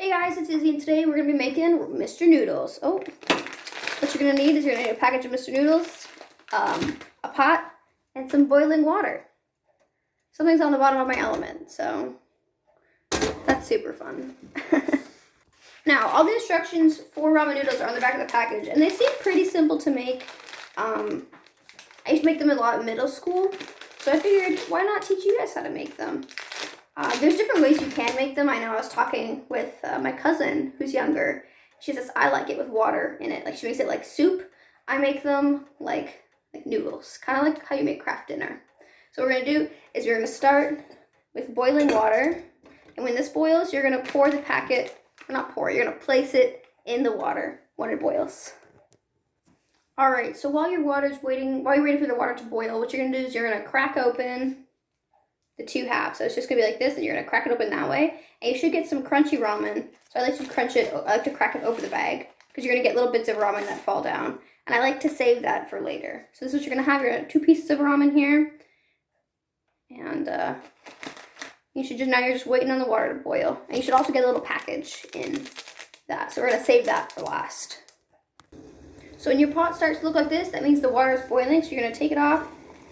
Hey guys, it's Izzy, and today we're going to be making Mr. Noodles. Oh, what you're going to need is you're going to need a package of Mr. Noodles, a pot, and some boiling water. Something's on the bottom of my element, so that's super fun. Now, all the instructions for ramen noodles are on the back of the package, and they seem pretty simple to make. I used to make them a lot in middle school, so I figured, why not teach you guys how to make them? There's different ways you can make them. I know I was talking with my cousin who's younger. She says, I like it with water in it. Like, she makes it like soup. I make them like noodles, kind of like how you make Kraft dinner. So what we're going to do is we're going to start with boiling water. And when this boils, you're going to pour the packet, or not pour, you're going to place it in the water when it boils. All right, so while you're waiting for the water to boil, what you're going to do is you're going to crack open the two halves. So it's just gonna be like this, and you're gonna crack it open that way. And you should get some crunchy ramen. So I like to crack it over the bag because you're gonna get little bits of ramen that fall down. And I like to save that for later. So this is what you're gonna have. You're gonna have 2 pieces of ramen here. And you're just waiting on the water to boil. And you should also get a little package in that. So we're gonna save that for last. So when your pot starts to look like this, that means the water is boiling. So you're gonna take it off,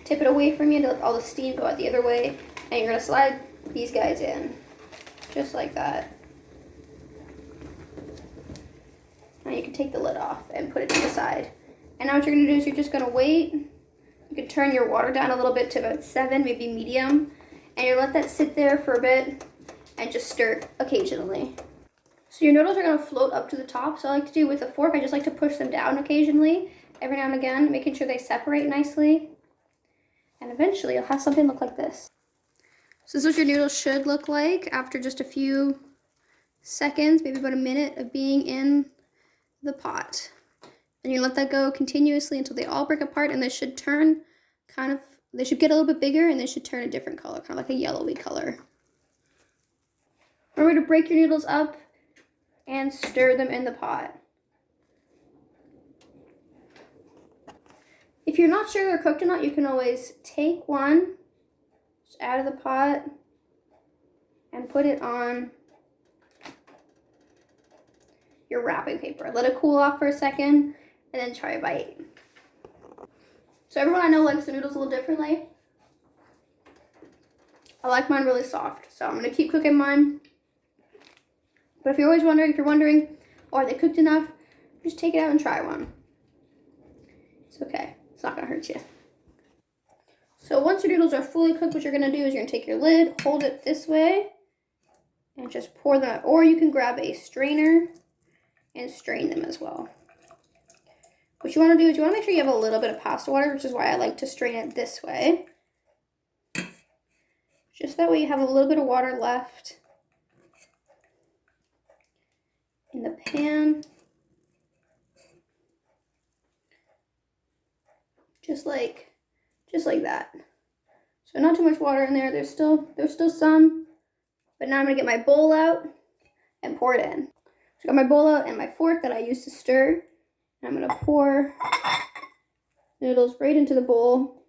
tip it away from you to let all the steam go out the other way. And you're going to slide these guys in, just like that. Now you can take the lid off and put it to the side. And now what you're going to do is you're just going to wait. You can turn your water down a little bit to about 7, maybe medium. And you let that sit there for a bit and just stir it occasionally. So your noodles are going to float up to the top. So I like to do with a fork, I just like to push them down occasionally, every now and again, making sure they separate nicely. And eventually you'll have something look like this. So this is what your noodles should look like after just a few seconds, maybe about a minute of being in the pot. And you let that go continuously until they all break apart, and they should turn they should get a little bit bigger, and they should turn a different color, kind of like a yellowy color. Remember to break your noodles up and stir them in the pot. If you're not sure they're cooked or not, you can always take one out of the pot and put it on your wrapping paper. Let it cool off for a second and then try a bite. So everyone I know likes the noodles a little differently. I like mine really soft, so I'm going to keep cooking mine. But if you're wondering, oh, are they cooked enough? Just take it out and try one. It's okay. It's not going to hurt you. So once your noodles are fully cooked, what you're going to do is you're going to take your lid, hold it this way, and just pour them out. Or you can grab a strainer and strain them as well. What you want to do is you want to make sure you have a little bit of pasta water, which is why I like to strain it this way. Just that way you have a little bit of water left in the pan. Just like that. So not too much water in there. There's still some, but now I'm gonna get my bowl out and pour it in. So I got my bowl out and my fork that I used to stir, and I'm gonna pour noodles right into the bowl.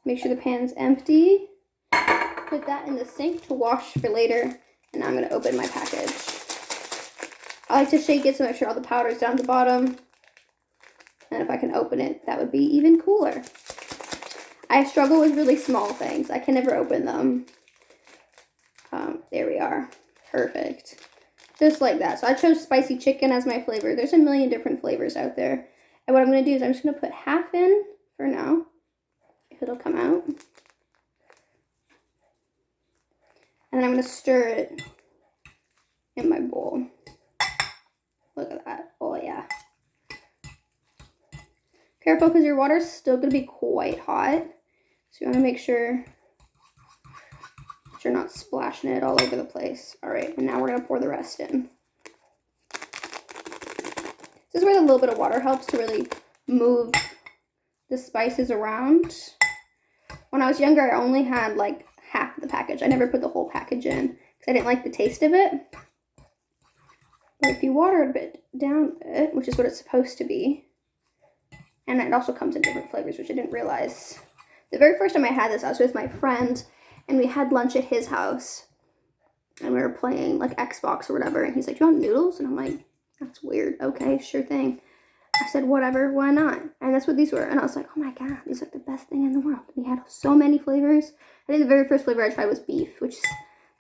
Make sure the pan's empty. Put that in the sink to wash for later, and now I'm gonna open my package. I like to shake it to make sure all the powder is down at the bottom. And if I can open it, that would be even cooler. I struggle with really small things. I can never open them. There we are. Perfect. Just like that. So I chose spicy chicken as my flavor. There's a million different flavors out there. And what I'm going to do is I'm just going to put half in for now, if it'll come out. And then I'm going to stir it in my bowl. Look at that. Oh, yeah. Careful, because your water's still going to be quite hot. So you want to make sure that you're not splashing it all over the place. All right, and now we're going to pour the rest in. This is where the little bit of water helps to really move the spices around. When I was younger, I only had like half of the package. I never put the whole package in because I didn't like the taste of it. But if you water it a bit down a bit, which is what it's supposed to be, and it also comes in different flavors, which I didn't realize. The very first time I had this, I was with my friend, and we had lunch at his house. and we were playing like Xbox or whatever, and he's like, "Do you want noodles?" And I'm like, "That's weird. Okay, sure thing." I said, "Whatever, why not?" And that's what these were. And I was like, "Oh my god, these are the best thing in the world." And he had so many flavors. I think the very first flavor I tried was beef, which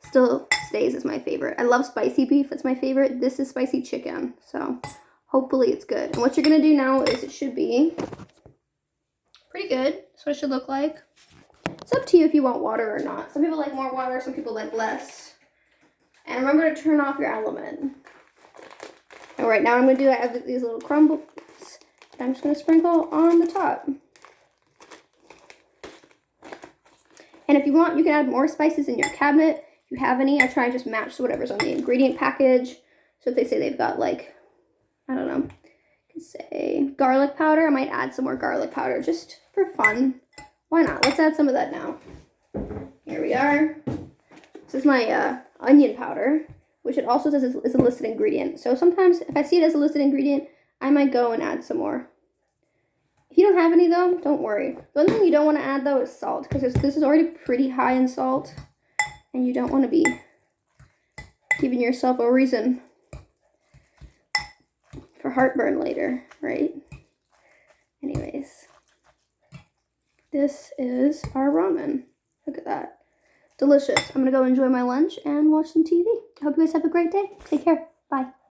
still stays as my favorite. I love spicy beef. That's my favorite. This is spicy chicken. So hopefully it's good. And what you're going to do now is it should be pretty good. That's what it should look like. It's up to you if you want water or not. Some people like more water. Some people like less. And remember to turn off your element. All right, now what I'm going to do, I have these little crumbles. I'm just going to sprinkle on the top. And if you want, you can add more spices in your cabinet. If you have any, I try and just match whatever's on the ingredient package. So if they say they've got like, I don't know, you can say garlic powder. I might add some more garlic powder just for fun. Why not? Let's add some of that now. Here we are. This is my onion powder, which it also says is a listed ingredient. So sometimes if I see it as a listed ingredient, I might go and add some more. If you don't have any though, don't worry. The one thing you don't want to add though is salt, because this is already pretty high in salt, and you don't want to be giving yourself a reason for heartburn later, right? Anyways, this is our ramen. Look at that. Delicious. I'm going to go enjoy my lunch and watch some TV. I hope you guys have a great day. Take care. Bye.